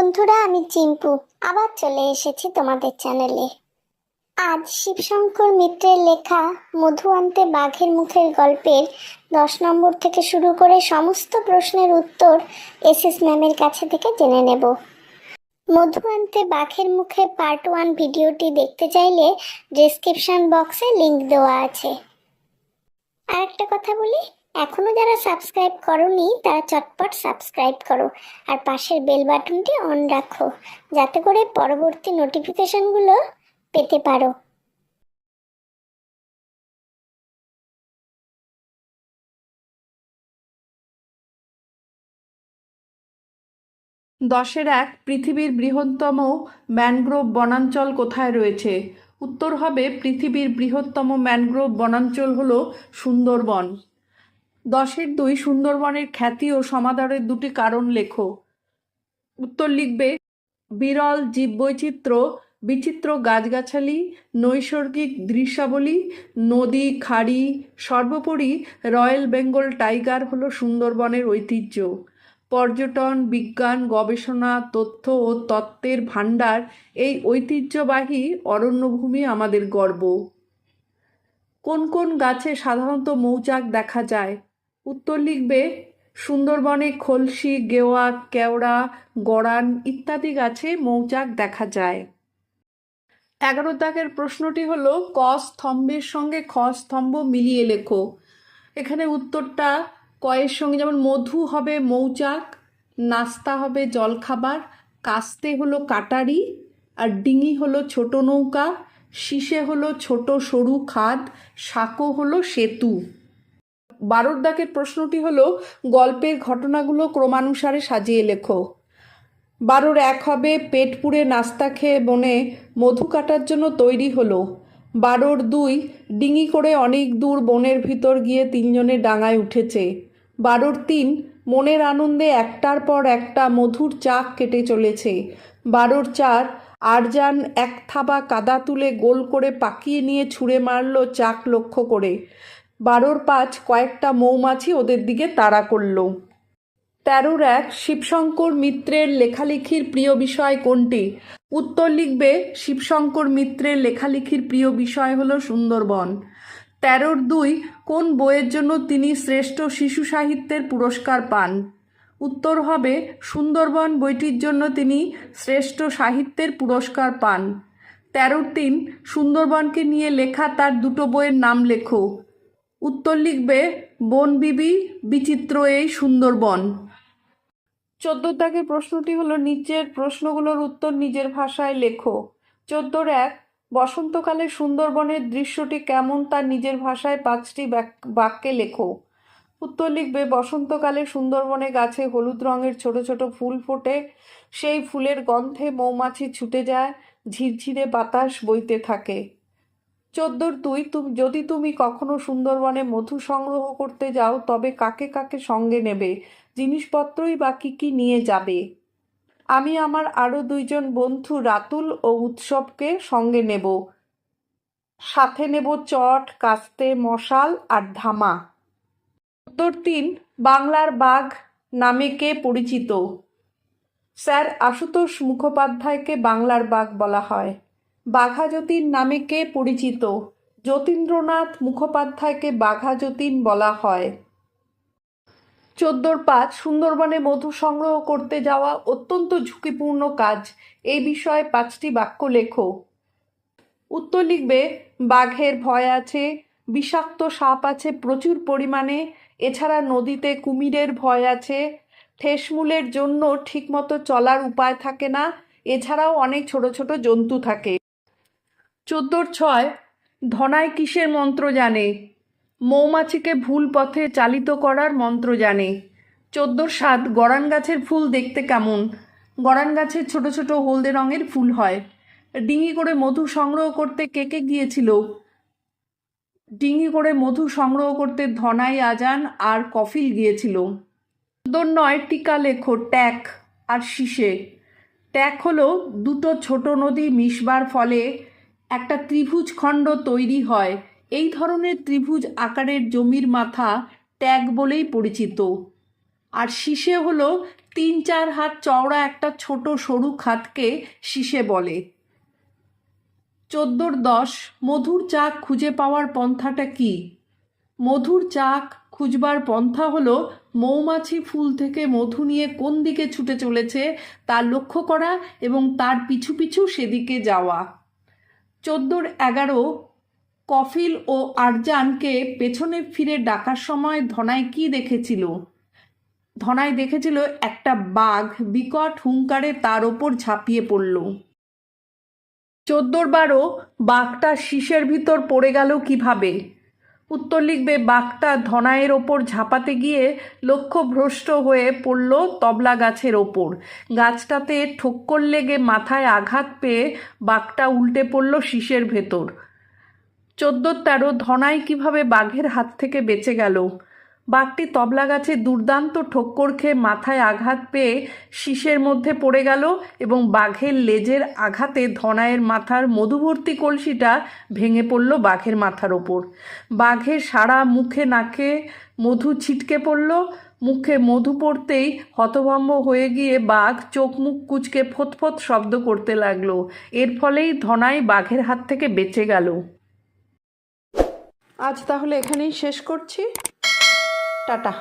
বন্ধুরা, আমি চিম্পু আবার চলে এসেছি তোমাদের চ্যানেলে। আজ শিবশঙ্কর মিত্রের লেখা মধু আনতে বাঘের মুখের গল্পের 10 নম্বর থেকে শুরু করে সমস্ত প্রশ্নের উত্তর এসএস ম্যামের কাছে থেকে জেনে নেব। মধু আনতে বাঘের মুখে পার্ট 1 ভিডিওটি দেখতে চাইলে ডেসক্রিপশন বক্সে লিংক দেওয়া আছে। আর একটা কথা বলি, এখনো যারা সাবস্ক্রাইব করোনি তারা চটপট সাবস্ক্রাইব করো আর পাশের বেল বাটনটি অন রাখো, যাতে করে পরবর্তী নোটিফিকেশনগুলো পেতে পারো। দশের এক, পৃথিবীর বৃহত্তম ম্যানগ্রোভ বনাঞ্চল কোথায় রয়েছে? উত্তর হবে পৃথিবীর বৃহত্তম ম্যানগ্রোভ বনাঞ্চল হলো সুন্দরবন। 10-এর 2, সুন্দরবনের খ্যাতি ও সমাদরের দুটি কারণ লেখো। উত্তর লিখবে বিরল জীববৈচিত্র্য, বিচিত্র গাছগাছালি, নৈসর্গিক দৃশ্যাবলী, নদী খাড়ি, সর্বোপরি রয়্যাল বেঙ্গল টাইগার হলো সুন্দরবনের ঐতিহ্য। পর্যটন, বিজ্ঞান, গবেষণা, তথ্য ও তত্ত্বের ভাণ্ডার, এই ঐতিহ্যবাহী অরণ্যভূমি আমাদের গর্ব। কোন কোন গাছে সাধারণত মৌচাক দেখা যায়? উত্তর লিখবে সুন্দরবনে খলসি, গেওয়া, কেওড়া, গড়ান ইত্যাদি গাছে মৌচাক দেখা যায়। 11 দাগের প্রশ্নটি হলো ক স্তম্ভের সঙ্গে খ স্তম্ভ মিলিয়ে লেখো। এখানে উত্তরটা কয়ের সঙ্গে, যেমন মধু হবে মৌচাক, নাস্তা হবে জলখাবার, কাস্তে হলো কাটারি, আর ডিঙি হলো ছোট নৌকা, শীষে হলো ছোট সরু খাদ, সাঁকো হলো সেতু। 12 দাগের প্রশ্নটি হলো গল্পের ঘটনাগুলো ক্রমানুসারে সাজিয়ে লেখো। 12-র 1 হবে পেট পুড়ে নাস্তা খেয়ে বনে মধু কাটার জন্য তৈরি হলো। 12-র 2, ডিঙি করে অনেক দূর বনের ভিতর গিয়ে 3 জনে ডাঙায় উঠেছে। 12-র 3, মনের আনন্দে একটার পর একটা মধুর চাক কেটে চলেছে। 12-র 4, আরজান এক থাবা কাদা তুলে গোল করে পাকিয়ে নিয়ে ছুঁড়ে মারল চাক লক্ষ্য করে। 12-র 5, কয়েকটা মৌমাছি ওদের দিকে তাড়া করল। 13-র 1, শিবশঙ্কর মিত্রের লেখালেখির প্রিয় বিষয় কোনটি? উত্তর লিখবে শিবশঙ্কর মিত্রের লেখালেখির প্রিয় বিষয় হলো সুন্দরবন। 13-র 2, কোন বইয়ের জন্য তিনি শ্রেষ্ঠ শিশু সাহিত্যের পুরস্কার পান? উত্তর হবে সুন্দরবন বইটির জন্য তিনি শ্রেষ্ঠ সাহিত্যের পুরস্কার পান। 13-র 3, সুন্দরবনকে নিয়ে লেখা তার দুটো বইয়ের নাম লেখো। উত্তর লিখবে বনবিবি, বিচিত্র এই সুন্দরবন। 14 দাগের প্রশ্নটি হলো নিচের প্রশ্নগুলোর উত্তর নিজের ভাষায় লেখো। 14-র 1, বসন্তকালে সুন্দরবনের দৃশ্যটি কেমন তা নিজের ভাষায় 5টি বাক্যে লেখো। উত্তর লিখবে বসন্তকালে সুন্দরবনে গাছে হলুদ রঙের ছোট ছোট ফুল ফোটে, সেই ফুলের গন্ধে মৌমাছি ছুটে যায়, ঝিরঝিরে বাতাস বইতে থাকে। 14-র 2, যদি তুমি কখনো সুন্দরবনে মধু সংগ্রহ করতে যাও তবে কাকে কাকে সঙ্গে নেবে, জিনিসপত্রই বা কী কী নিয়ে যাবে? আমি আমার আরও 2 জন বন্ধু রাতুল ও উৎসবকে সঙ্গে নেব। সাথে নেব চট, কাস্তে, মশাল আর ধামা। উত্তর 3, বাংলার বাঘ নামে কে পরিচিত? স্যার আশুতোষ মুখোপাধ্যায়কে বাংলার বাঘ বলা হয়। বাঘা যতীন নামে কে পরিচিত? যতীন্দ্রনাথ মুখোপাধ্যায়কে বাঘা যতীন বলা হয়। 14-র 5, সুন্দরবনে মধু সংগ্রহ করতে যাওয়া অত্যন্ত ঝুঁকিপূর্ণ কাজ, এই বিষয়ে 5টি বাক্য লেখো। উত্তর লিখবে বাঘের ভয় আছে, বিষাক্ত সাপ আছে প্রচুর পরিমাণে, এছাড়া নদীতে কুমিরের ভয় আছে, ঠেসমূলের জন্য ঠিকমতো চলার উপায় থাকে না, এছাড়াও অনেক ছোট ছোট জন্তু থাকে। 14-র 6, ধনাই কিসের মন্ত্র জানে? মৌমাছিকে ভুল পথে চালিত করার মন্ত্র জানে। 14-র 7, গড়ান গাছের ফুল দেখতে কেমন? গড়ান গাছের ছোট ছোট হলদে রঙের ফুল হয়। ডিঙি করে মধু সংগ্রহ করতে কে কে গিয়েছিল? ডিঙি করে মধু সংগ্রহ করতে ধনাই, আজান আর কফিল গিয়েছিল। 14-র 9, টিকা লেখো ট্যাক আর শীষে। ট্যাক হলো দুটো ছোট নদী মিশবার ফলে একটা ত্রিভুজ খণ্ড তৈরি হয়, এই ধরনের ত্রিভুজ আকারের জমির মাথা ট্যাক বলেই পরিচিত। আর শীষে হলো 3-4 হাত চওড়া একটা ছোট সরু খাতকে শিশে বলে। 14-10 মধুর চাক খুঁজে পাওয়ার পন্থাটা কি? মধুর চাক খুঁজবার পন্থা হলো মৌমাছি ফুল থেকে মধু নিয়ে কোন দিকে ছুটে চলেছে তা লক্ষ্য করা এবং তার পিছু পিছু সেদিকে যাওয়া। 14-11 কফিল ও আরজানকে পেছনে ফিরে ডাকার সময় ধনাই কি দেখেছিল? ধনাই দেখেছিল একটা বাঘ বিকট হুঙ্কারে তার ওপর ঝাঁপিয়ে পড়ল। 14-12 বাঘটা শীষের ভিতর পড়ে গেল কিভাবে? উত্তর লিখবে বাঘটা ধনাইয়ের ওপর ঝাঁপাতে গিয়ে লক্ষ্যভ্রষ্ট হয়ে পড়ল তবলা গাছের ওপর। গাছটাতে ঠোক্কর লেগে মাথায় আঘাত পেয়ে বাঘটা উল্টে পড়ল শীষের ভেতর। 14-13 ধনাই কিভাবে বাঘের হাত থেকে বেঁচে গেল? বাঘটি তবলা গাছে দুর্দান্ত ঠোক্কর খেয়ে মাথায় আঘাত পেয়ে শীষের মধ্যে পড়ে গেল এবং বাঘের লেজের আঘাতে ধনাইয়ের মাথার মধুভর্তি কলসিটা ভেঙে পড়ল বাঘের মাথার ওপর। বাঘের সারা মুখে নাকে মধু ছিটকে পড়ল। মুখে মধু পড়তেই হতভম্ব হয়ে গিয়ে বাঘ চোখ মুখ কুঁচকে ফোঁত শব্দ করতে লাগলো। এর ফলেই ধনাই বাঘের হাত থেকে বেঁচে গেল। আজ তাহলে এখানেই শেষ করছি। টাটা।